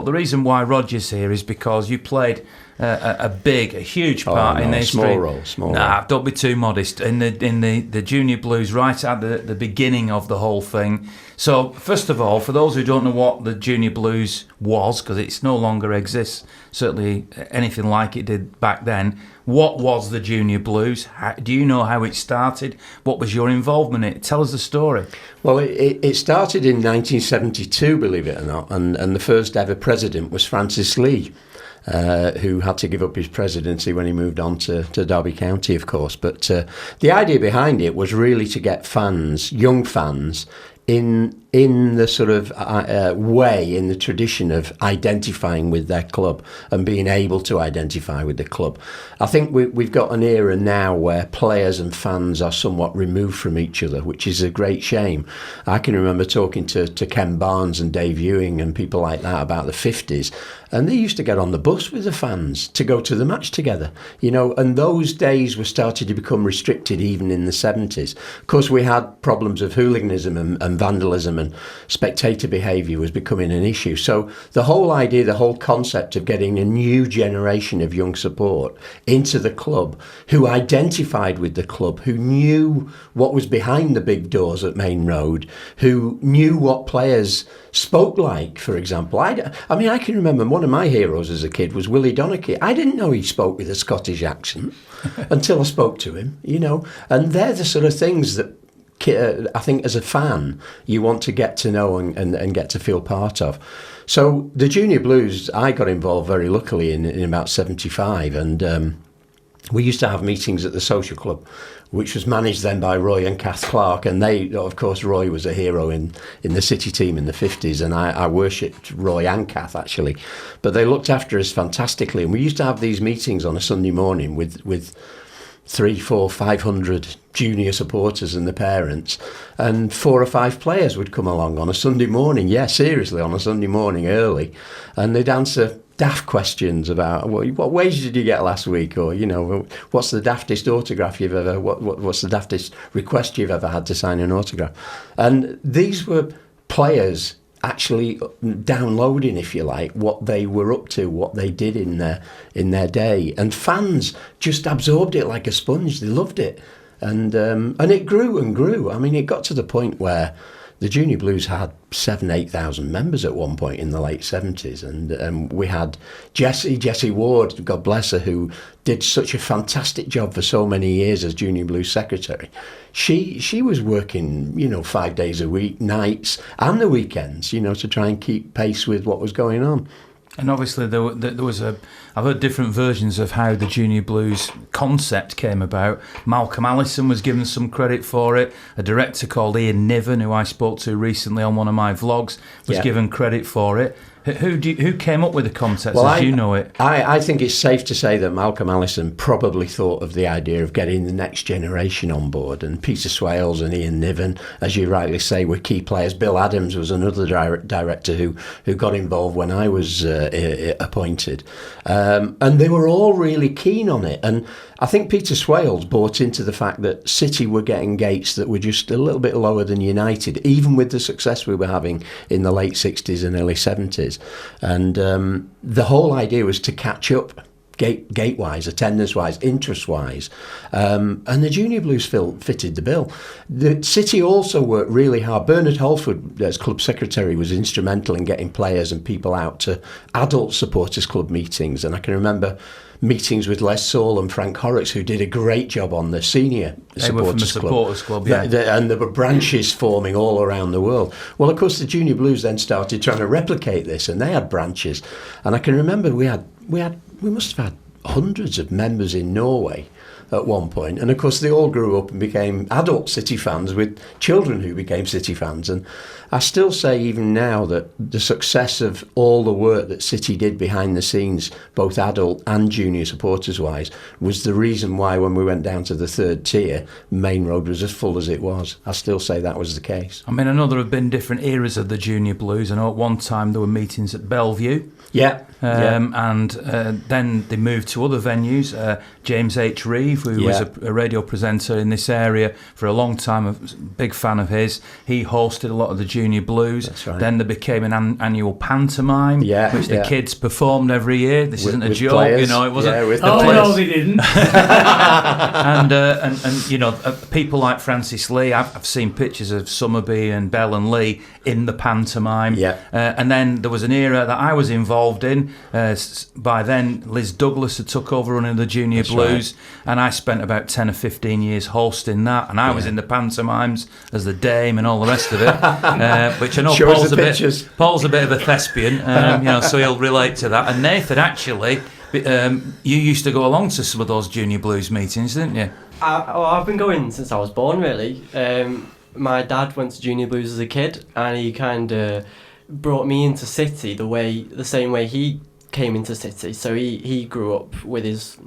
the reason why Roger's here is because you played a huge part in the history. Small role. Nah, don't be too modest. In the Junior Blues, right at the beginning of the whole thing. So, first of all, for those who don't know what the Junior Blues was, because it no longer exists, certainly anything like it did back then, what was the Junior Blues? Do you know how it started? What was your involvement in it? Tell us the story. Well, it started in 1972, believe it or not, and the first ever president was Francis Lee, who had to give up his presidency when he moved on to Derby County, of course. But the idea behind it was really to get fans, young fans, in the sort of way, in the tradition of identifying with their club and being able to identify with the club. I think we've got an era now where players and fans are somewhat removed from each other, which is a great shame. I can remember talking to Ken Barnes and Dave Ewing and people like that about the 50s, and they used to get on the bus with the fans to go to the match together, and those days were starting to become restricted even in the 70s. Of course, we had problems of hooliganism and vandalism, and spectator behaviour was becoming an issue. So the whole idea, the whole concept of getting a new generation of young support into the club who identified with the club, who knew what was behind the big doors at Main Road, who knew what players spoke like, for example. I can remember one of my heroes as a kid was Willie Donachie. I didn't know he spoke with a Scottish accent until I spoke to him, and they're the sort of things that I think as a fan you want to get to know and get to feel part of. So the Junior Blues, I got involved very luckily in about 75, and we used to have meetings at the social club, which was managed then by Roy and Kath Clark, and they, of course, Roy was a hero in the City team in the 50s, and I worshipped Roy and Kath actually, but they looked after us fantastically, and we used to have these meetings on a Sunday morning with 300, 400, 500 junior supporters and the parents, and 4 or 5 players would come along on a Sunday morning, seriously, on a Sunday morning early, and they'd answer daft questions about what wage did you get last week, or what's the daftest autograph you've ever, what's the daftest request you've ever had to sign an autograph. And these were players actually downloading, if you like, what they were up to, what they did in their day, and fans just absorbed it like a sponge. They loved it, and it grew and grew. I mean, it got to the point where the Junior Blues had 7,000-8,000 members at one point in the late 70s, and we had Jessie Ward, God bless her, who did such a fantastic job for so many years as Junior Blues secretary. She was working 5 days a week, nights and the weekends, to try and keep pace with what was going on. And obviously there was I've heard different versions of how the Junior Blues concept came about. Malcolm Allison was given some credit for it. A director called Ian Niven, who I spoke to recently on one of my vlogs, was given credit for it. Who came up with the concept, as you know it? I think it's safe to say that Malcolm Allison probably thought of the idea of getting the next generation on board, and Peter Swales and Ian Niven, as you rightly say, were key players. Bill Adams was another director who got involved when I was appointed, and they were all really keen on it. And I think Peter Swales bought into the fact that City were getting gates that were just a little bit lower than United, even with the success we were having in the late 60s and early 70s. And the whole idea was to catch up gate-wise, attendance-wise, interest-wise. And the Junior Blues fitted the bill. The City also worked really hard. Bernard Holford, as club secretary, was instrumental in getting players and people out to adult supporters club meetings. And I can remember meetings with Les Saul and Frank Horrocks, who did a great job on the senior supporters club. And there were branches forming all around the world. Well, of course, the Junior Blues then started trying to replicate this, and they had branches. And I can remember we must have had hundreds of members in Norway at one point, and of course they all grew up and became adult City fans with children who became City fans. And I still say even now that the success of all the work that City did behind the scenes, both adult and junior supporters wise, was the reason why when we went down to the third tier, Main Road was as full as it was. I still say that was the case. I mean, I know there have been different eras of the Junior Blues. I know at one time there were meetings at Bellevue. Yeah. And then they moved to other venues. James H. Reeve, who was a radio presenter in this area for a long time, a big fan of his, he hosted a lot of the Junior Blues. That's right. Then there became an annual pantomime, which the kids performed every year. This isn't a joke, players. you know. It wasn't. With no, they didn't. and you know, people like Francis Lee. I've seen pictures of Summerby and Bell and Lee in the pantomime. And then there was an era that I was involved in. By then, Liz Douglas had took over running the Junior Blues, and I spent about 10 or 15 years hosting that, and I was in the pantomimes as the dame and all the rest of it, which I know Paul's a bit of a thespian, you know, so he'll relate to that. And Nathan, actually, you used to go along to some of those Junior Blues meetings, didn't you? I've been going since I was born, really. My dad went to Junior Blues as a kid, and he kind of brought me into City the same way he came into City. So he grew up with his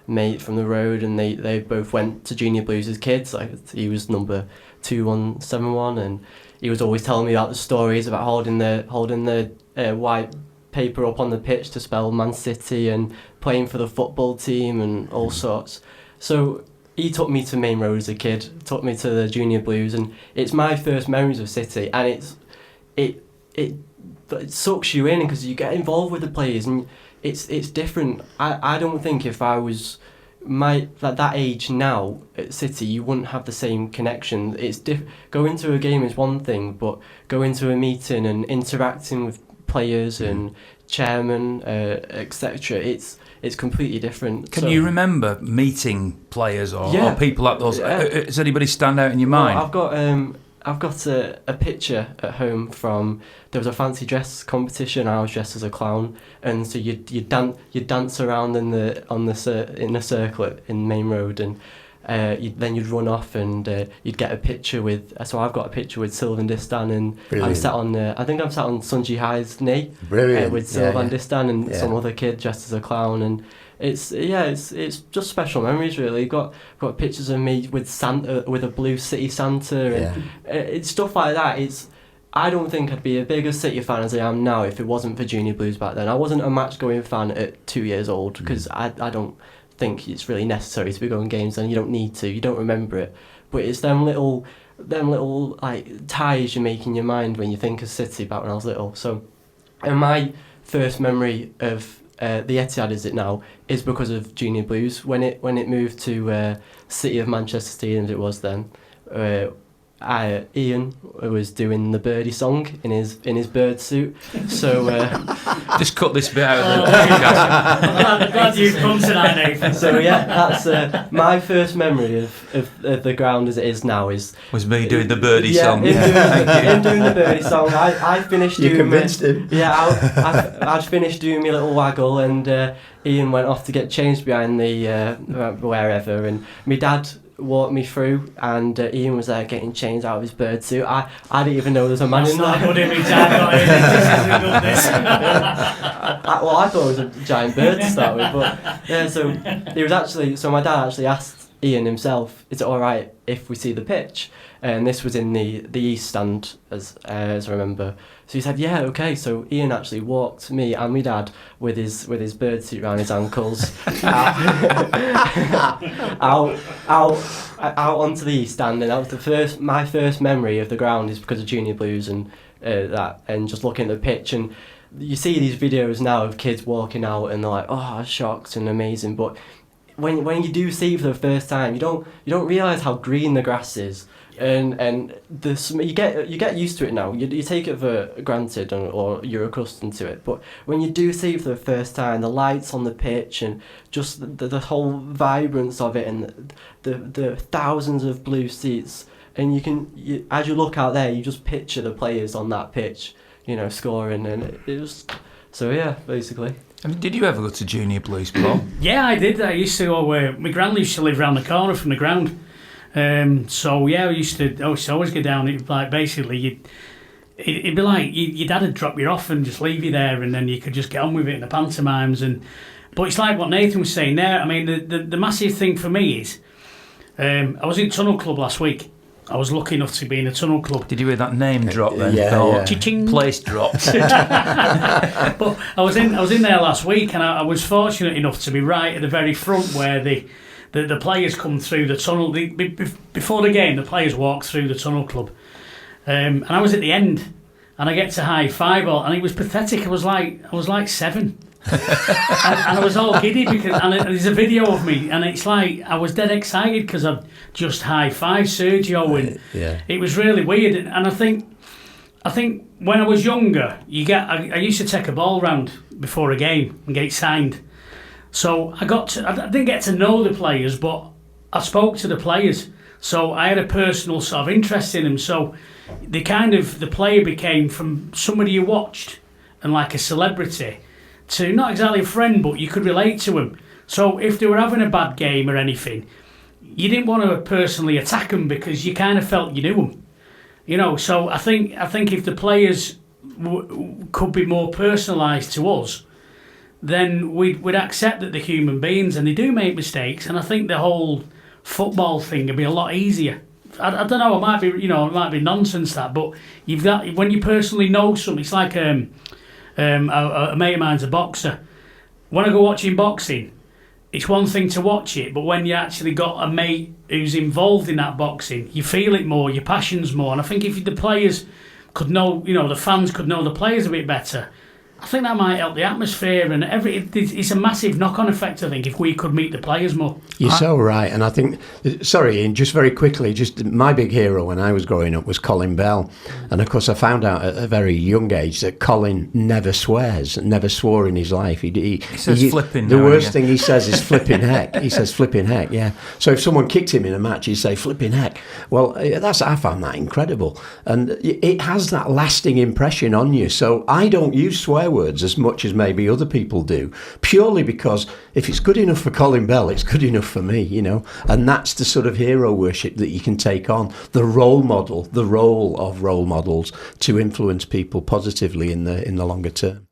mate from the road, and they both went to Junior Blues as kids. Like, he was number 2171, and he was always telling me about the stories about holding the white paper up on the pitch to spell Man City, and playing for the football team and all sorts. So he took me to Main Road as a kid, took me to the Junior Blues, and it's my first memories of City, and it sucks you in because you get involved with the players, and it's different. I don't think if I was that age now at City, you wouldn't have the same connection. It's going to a game is one thing, but going to a meeting and interacting with players and chairman, etc., it's completely different. Can you remember meeting players or people like those? Does anybody stand out in your mind? I've got a picture at home from, there was a fancy dress competition. I was dressed as a clown, and so you'd dance around in a circle in Main Road, and then you'd run off, and you'd get a picture with. So I've got a picture with Sylvan Distan, and I'm sat on Sunji High's knee with Sylvan Distan and some other kid dressed as a clown, and it's just special memories, really. Got pictures of me with Santa, with a blue City Santa, and it's stuff like that. I don't think I'd be a bigger City fan as I am now if it wasn't for Junior Blues back then. I wasn't a match going fan at 2 years old because I don't think it's really necessary to be going games, and you don't need to. You don't remember it, but it's them little like ties you make in your mind when you think of City back when I was little. So, and my first memory of the Etihad, is it now, is because of Junior Blues. When it moved to City of Manchester Stadium, it was then. Ian was doing the Birdie song in his bird suit, so just cut this bit out of the podcast. I'm glad you've come tonight, Nathan. So that's my first memory of the ground as it is now was me doing the Birdie song. In doing the Birdie song, I finished. You convinced him. Yeah, I'd finished doing my little waggle, and Ian went off to get changed behind the wherever, and my dad walked me through, and Ian was there getting changed out of his bird suit. I didn't even know there was a man in there. I thought it was a giant bird to start with, but so my dad actually asked Ian himself, is it alright if we see the pitch? And this was in the East Stand, as I remember. So he said, yeah, okay. So Ian actually walked me and my dad with his bird suit around his ankles out onto the East Stand, and that was my first memory of the ground is because of Junior Blues and and just looking at the pitch. And you see these videos now of kids walking out and they're like, oh, shocked and amazing, but when you do see it for the first time, you don't realise how green the grass is. And you get used to it now. You take it for granted, or you're accustomed to it. But when you do see it for the first time, the lights on the pitch and just the whole vibrance of it, and the thousands of blue seats, and as you look out there, you just picture the players on that pitch, scoring, and it was basically. I mean, did you ever go to Junior Blues, Paul? Yeah, I did. I used to go. My granny used to live around the corner from the ground. So yeah, I used to always go down. It like basically it'd be like your dad would drop you off and just leave you there, and then you could just get on with it in the pantomimes. But it's like what Nathan was saying there. I mean, the massive thing for me is I was in Tunnel Club last week, I was lucky enough to be in a tunnel club. Did you hear that name drop then? Yeah, Thought, yeah. Cha-ching. Place dropped. But I was in there last week, and I was fortunate enough to be right at the very front where the players come through the tunnel. Before the game, the players walk through the tunnel club, and I was at the end, and I get to high five all, and it was pathetic. I was like 7. and I was all giddy because there's a video of me, and it's like I was dead excited because I'd just high five Sergio, and it was really weird. And I think when I was younger, I used to take a ball round before a game and get it signed. So I didn't get to know the players, but I spoke to the players. So I had a personal sort of interest in them. So the player became from somebody you watched and like a celebrity to not exactly a friend, but you could relate to them. So if they were having a bad game or anything, you didn't want to personally attack them because you kind of felt you knew them. You know, so I think if the players could be more personalised to us, then we'd accept that they're human beings and they do make mistakes. And I think the whole football thing would be a lot easier. I don't know. It might be nonsense that, but you've got when you personally know something. It's like a mate of mine's a boxer. When I go watching boxing, it's one thing to watch it, but when you actually got a mate who's involved in that boxing, you feel it more, your passion's more. And I think if the players could know, the fans could know the players a bit better, I think that might help the atmosphere, and it's a massive knock-on effect, I think, if we could meet the players more. You're so right, and I think, sorry Ian, just very quickly, just my big hero when I was growing up was Colin Bell, and of course I found out at a very young age that Colin never swears, never swore in his life. He says flipping. The worst thing he says is flipping heck. He says flipping heck, yeah. So if someone kicked him in a match, he'd say flipping heck. Well, I found that incredible, and it has that lasting impression on you. So I don't use swear words as much as maybe other people do, purely because if it's good enough for Colin Bell, it's good enough for me, and that's the sort of hero worship that you can take on, the role of role models to influence people positively in the longer term.